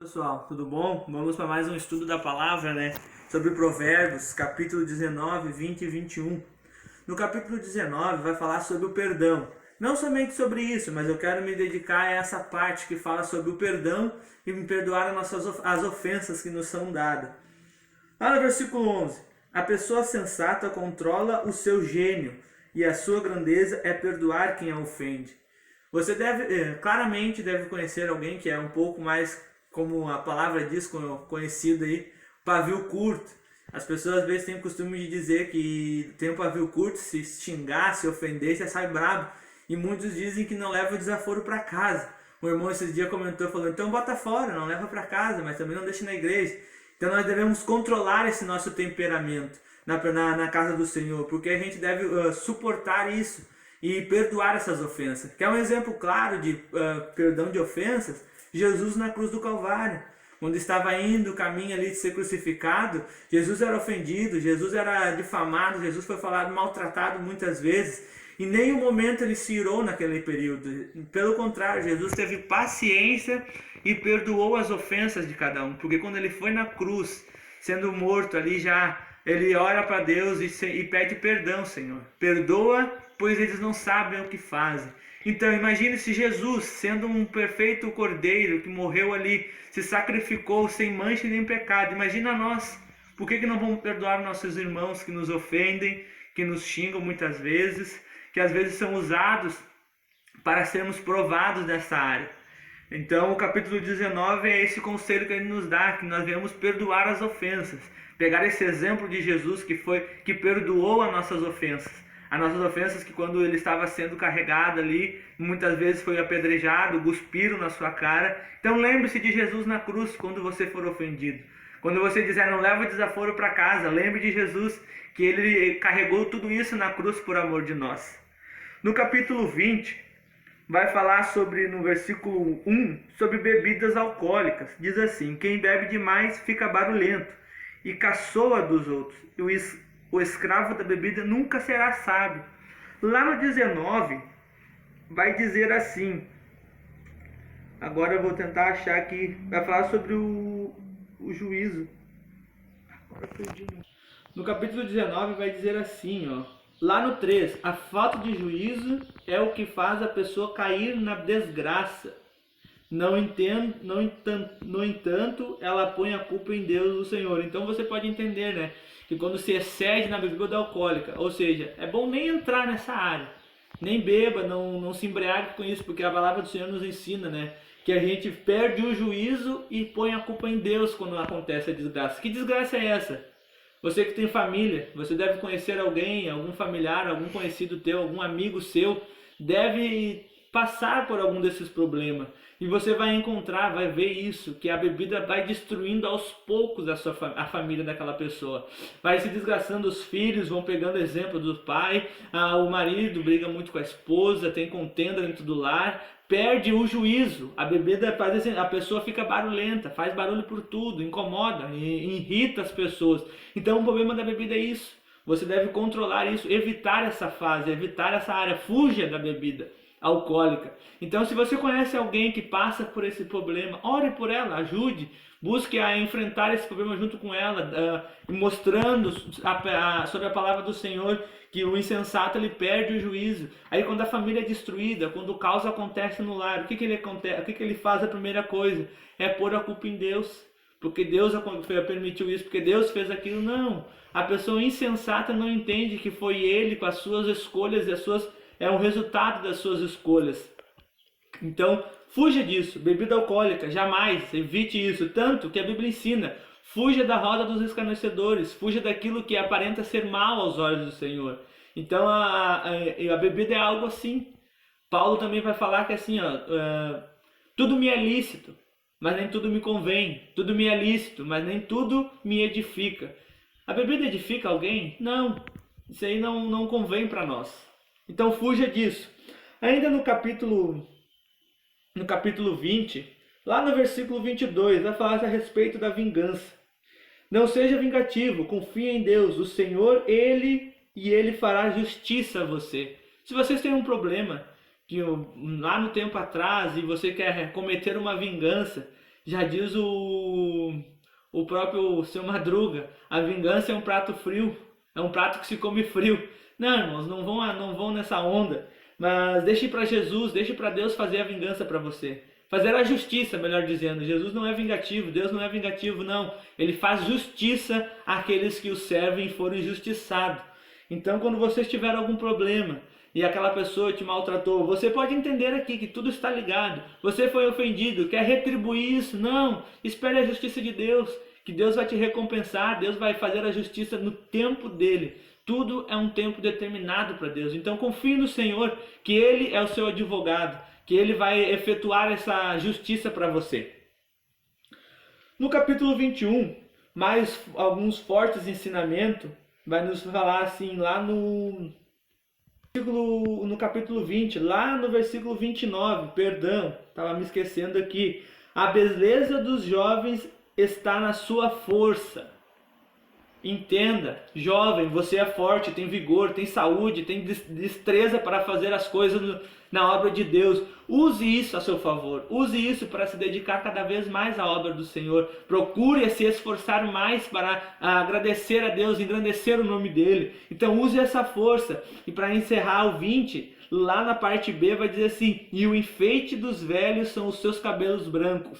Pessoal, tudo bom? Vamos para mais um estudo da palavra, Sobre Provérbios, capítulo 19, 20 e 21. No capítulo 19 vai falar sobre o perdão. Não somente sobre isso, mas eu quero me dedicar a essa parte que fala sobre o perdão e me perdoar as ofensas que nos são dadas. Lá no versículo 11: a pessoa sensata controla o seu gênio e a sua grandeza é perdoar quem a ofende. Você claramente deve conhecer alguém que é um pouco mais, como a palavra diz, conhecido aí, pavio curto. As pessoas às vezes têm o costume de dizer que tem um pavio curto, se xingar, se ofender, você sai brabo. E muitos dizem que não leva o desaforo para casa. O irmão esses dias comentou, falando, então bota fora, não leva para casa, mas também não deixa na igreja. Então nós devemos controlar esse nosso temperamento na casa do Senhor, porque a gente deve suportar isso e perdoar essas ofensas. Que é um exemplo claro de perdão de ofensas, Jesus na cruz do Calvário. Quando estava indo o caminho ali de ser crucificado, Jesus era ofendido, Jesus era difamado, Jesus foi falado, maltratado muitas vezes. Em nenhum momento ele se irou naquele período. Pelo contrário, Jesus teve paciência e perdoou as ofensas de cada um. Porque quando ele foi na cruz, sendo morto ali já, ele ora para Deus e pede perdão, Senhor. Perdoa, pois eles não sabem o que fazem. Então imagine se Jesus, sendo um perfeito cordeiro que morreu ali, se sacrificou sem mancha nem pecado. Imagina nós. Por que não vamos perdoar nossos irmãos que nos ofendem, que nos xingam muitas vezes, que às vezes são usados para sermos provados nessa área? Então o capítulo 19 é esse conselho que ele nos dá, que nós devemos perdoar as ofensas. Pegar esse exemplo de Jesus que perdoou as nossas ofensas. As nossas ofensas que quando ele estava sendo carregado ali, muitas vezes foi apedrejado, cuspiram na sua cara. Então lembre-se de Jesus na cruz quando você for ofendido. Quando você dizer não leva o desaforo para casa, lembre de Jesus que ele carregou tudo isso na cruz por amor de nós. No capítulo 20, vai falar no versículo 1, sobre bebidas alcoólicas. Diz assim, quem bebe demais fica barulhento e caçoa dos outros. O escravo da bebida nunca será sábio. Lá no 19, vai dizer assim, agora eu vou tentar achar aqui, vai falar sobre o juízo. Agora perdi. No capítulo 19 vai dizer assim, lá no 3, a falta de juízo é o que faz a pessoa cair na desgraça. No entanto, ela põe a culpa em Deus, o Senhor. Então você pode entender, que quando se excede na bebida alcoólica, ou seja, é bom nem entrar nessa área, nem beba, não se embriague com isso, porque a palavra do Senhor nos ensina, que a gente perde o juízo e põe a culpa em Deus quando acontece a desgraça. Que desgraça é essa? Você que tem família, você deve conhecer alguém, algum familiar, algum conhecido teu, algum amigo seu, deve passar por algum desses problemas. E você vai encontrar, vai ver isso, que a bebida vai destruindo aos poucos a família daquela pessoa. Vai se desgraçando os filhos, vão pegando exemplo do pai, o marido briga muito com a esposa, tem contenda dentro do lar, perde o juízo. A bebida faz assim, a pessoa fica barulhenta, faz barulho por tudo, incomoda, irrita as pessoas. Então o problema da bebida é isso. Você deve controlar isso, evitar essa fase, evitar essa área, fuja da bebida alcoólica. Então, se você conhece alguém que passa por esse problema, ore por ela, ajude, busque a enfrentar esse problema junto com ela, mostrando sobre a palavra do Senhor que o insensato ele perde o juízo. Aí, quando a família é destruída, quando o caos acontece no lar, o que ele faz? A primeira coisa é pôr a culpa em Deus. Porque Deus permitiu isso, porque Deus fez aquilo. Não. A pessoa insensata não entende que foi ele com as suas escolhas e é um resultado das suas escolhas. Então, fuja disso. Bebida alcoólica, jamais, evite isso. Tanto que a Bíblia ensina, fuja da roda dos escarnecedores, fuja daquilo que aparenta ser mal aos olhos do Senhor. Então, a bebida é algo assim. Paulo também vai falar que assim, tudo me é lícito, mas nem tudo me convém. Tudo me é lícito, mas nem tudo me edifica. A bebida edifica alguém? Não. Isso aí não convém para nós. Então fuja disso. Ainda no capítulo 20, lá no versículo 22, vai falar a respeito da vingança. Não seja vingativo, confie em Deus, o Senhor, Ele fará justiça a você. Se vocês têm um problema, que lá no tempo atrás, e você quer cometer uma vingança, Já diz o próprio seu Madruga, a vingança é um prato frio, é um prato que se come frio. Não, irmãos, não vão nessa onda. Mas deixe para Jesus, deixe para Deus fazer a vingança para você. Fazer a justiça, melhor dizendo. Jesus não é vingativo, Deus não é vingativo, não. Ele faz justiça àqueles que o servem e foram injustiçados. Então, quando você tiver algum problema e aquela pessoa te maltratou, você pode entender aqui que tudo está ligado. Você foi ofendido, quer retribuir isso? Não, espere a justiça de Deus, que Deus vai te recompensar, Deus vai fazer a justiça no tempo dele. Tudo é um tempo determinado para Deus. Então confie no Senhor, que Ele é o seu advogado, que Ele vai efetuar essa justiça para você. No capítulo 21, mais alguns fortes ensinamentos, vai nos falar assim, lá no capítulo 20, lá no versículo 29, perdão, estava me esquecendo aqui. A beleza dos jovens está na sua força. Entenda, jovem, você é forte, tem vigor, tem saúde, tem destreza para fazer as coisas na obra de Deus. Use isso a seu favor, use isso para se dedicar cada vez mais à obra do Senhor. Procure se esforçar mais para agradecer a Deus, engrandecer o nome dEle. Então use essa força. E para encerrar o 20, lá na parte B vai dizer assim: e o enfeite dos velhos são os seus cabelos brancos.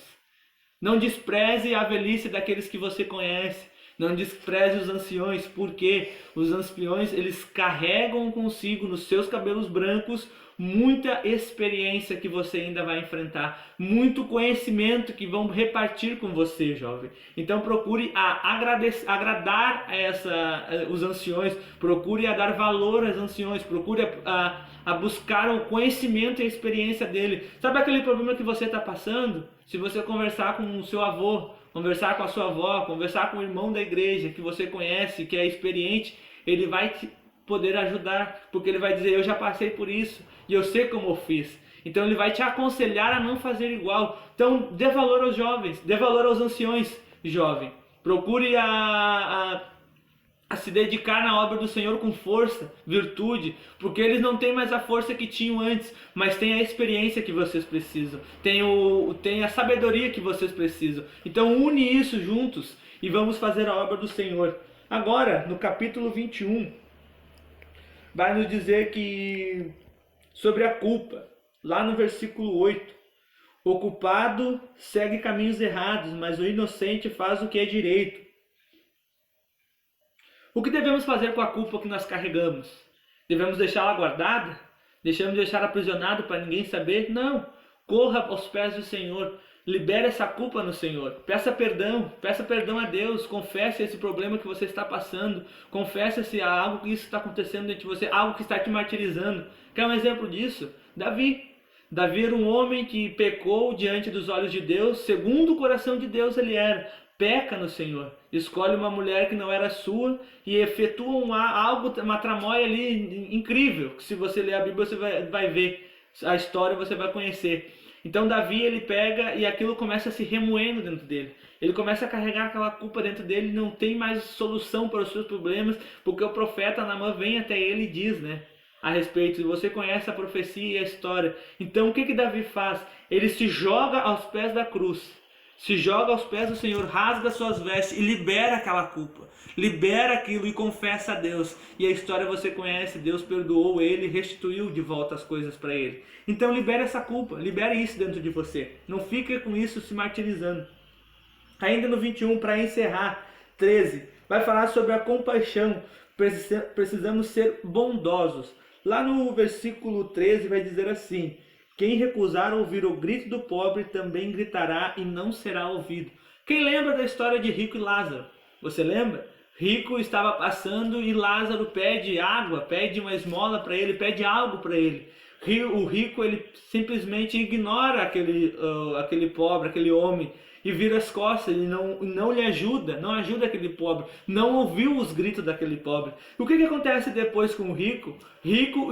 Não despreze a velhice daqueles que você conhece. Não despreze os anciões, porque os anciões eles carregam consigo nos seus cabelos brancos muita experiência que você ainda vai enfrentar, muito conhecimento que vão repartir com você, jovem. Então procure agradar os anciões, procure a dar valor aos anciões, procure a buscar o conhecimento e a experiência dele. Sabe aquele problema que você está passando? Se você conversar com o seu avô, conversar com a sua avó, conversar com o irmão da igreja que você conhece, que é experiente, ele vai te poder ajudar, porque ele vai dizer: eu já passei por isso e eu sei como eu fiz. Então ele vai te aconselhar a não fazer igual. Então dê valor aos jovens, dê valor aos anciões, jovem. Procure a se dedicar na obra do Senhor com força, virtude, porque eles não têm mais a força que tinham antes, mas têm a experiência que vocês precisam, têm a sabedoria que vocês precisam. Então une isso juntos e vamos fazer a obra do Senhor. Agora, no capítulo 21, vai nos dizer que sobre a culpa, lá no versículo 8, o culpado segue caminhos errados, mas o inocente faz o que é direito. O que devemos fazer com a culpa que nós carregamos? Devemos deixá-la guardada? Deixamos deixar aprisionado para ninguém saber? Não. Corra aos pés do Senhor. Libere essa culpa no Senhor. Peça perdão a Deus. Confesse esse problema que você está passando. Confesse se há algo que isso está acontecendo dentro de você, algo que está te martirizando. Quer um exemplo disso? Davi era um homem que pecou diante dos olhos de Deus, segundo o coração de Deus ele era. Peca no Senhor, escolhe uma mulher que não era sua e efetua uma tramóia ali incrível, que se você ler a Bíblia você vai ver a história, você vai conhecer. Então Davi ele pega e aquilo começa a se remoendo dentro dele, ele começa a carregar aquela culpa dentro dele, não tem mais solução para os seus problemas, porque o profeta Naamã vem até ele e diz, a respeito, você conhece a profecia e a história. Então o que Davi faz? Ele se joga aos pés da cruz, se joga aos pés do Senhor, rasga suas vestes e libera aquela culpa, libera aquilo e confessa a Deus. E a história você conhece, Deus perdoou ele e restituiu de volta as coisas para ele. Então libere essa culpa, libere isso dentro de você, não fique com isso se martirizando. Ainda no 21, para encerrar, 13, vai falar sobre a compaixão. Precisamos ser bondosos. Lá no versículo 13 vai dizer assim: quem recusar ouvir o grito do pobre também gritará e não será ouvido. Quem lembra da história de Rico e Lázaro? Você lembra? Rico estava passando e Lázaro pede água, pede uma esmola para ele, pede algo para ele. O rico ele simplesmente ignora aquele pobre, aquele homem, e vira as costas, ele não lhe ajuda, não ajuda aquele pobre, não ouviu os gritos daquele pobre. E o que acontece depois com o rico? Rico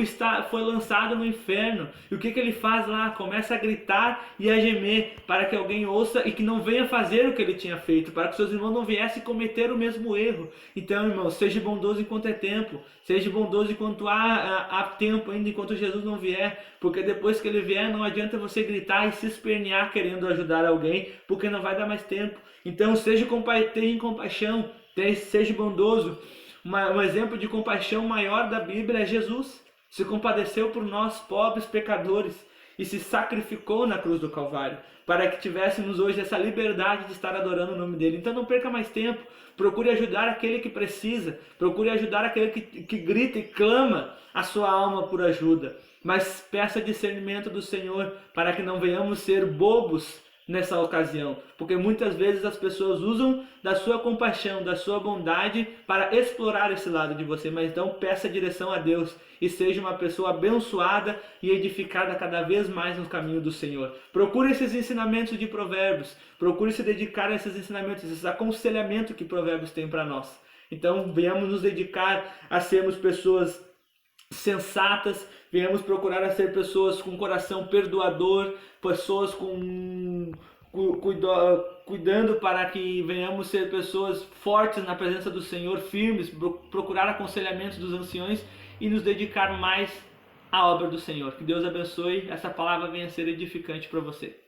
foi lançado no inferno. E o que ele faz lá? Começa a gritar e a gemer para que alguém ouça e que não venha fazer o que ele tinha feito, para que seus irmãos não viessem cometer o mesmo erro. Então, irmãos, seja bondoso enquanto é tempo, seja bondoso enquanto há tempo ainda, enquanto Jesus não vier, porque depois que ele vier não adianta você gritar e se espernear querendo ajudar alguém, porque não não vai dar mais tempo. Então tenha compaixão, seja bondoso. Um exemplo de compaixão maior da Bíblia é Jesus. Se compadeceu por nós, pobres pecadores, e se sacrificou na cruz do Calvário, para que tivéssemos hoje essa liberdade de estar adorando o nome dele. Então não perca mais tempo, procure ajudar aquele que precisa, procure ajudar aquele que grita e clama a sua alma por ajuda, mas peça discernimento do Senhor, para que não venhamos ser bobos nessa ocasião, porque muitas vezes as pessoas usam da sua compaixão, da sua bondade para explorar esse lado de você, mas então peça direção a Deus e seja uma pessoa abençoada e edificada cada vez mais no caminho do Senhor. Procure esses ensinamentos de Provérbios, procure se dedicar a esses ensinamentos, esse aconselhamento que Provérbios tem para nós. Então venhamos nos dedicar a sermos pessoas sensatas, venhamos procurar a ser pessoas com coração perdoador, pessoas cuidando para que venhamos ser pessoas fortes na presença do Senhor, firmes, procurar aconselhamentos dos anciões e nos dedicar mais à obra do Senhor. Que Deus abençoe, essa palavra venha ser edificante para você.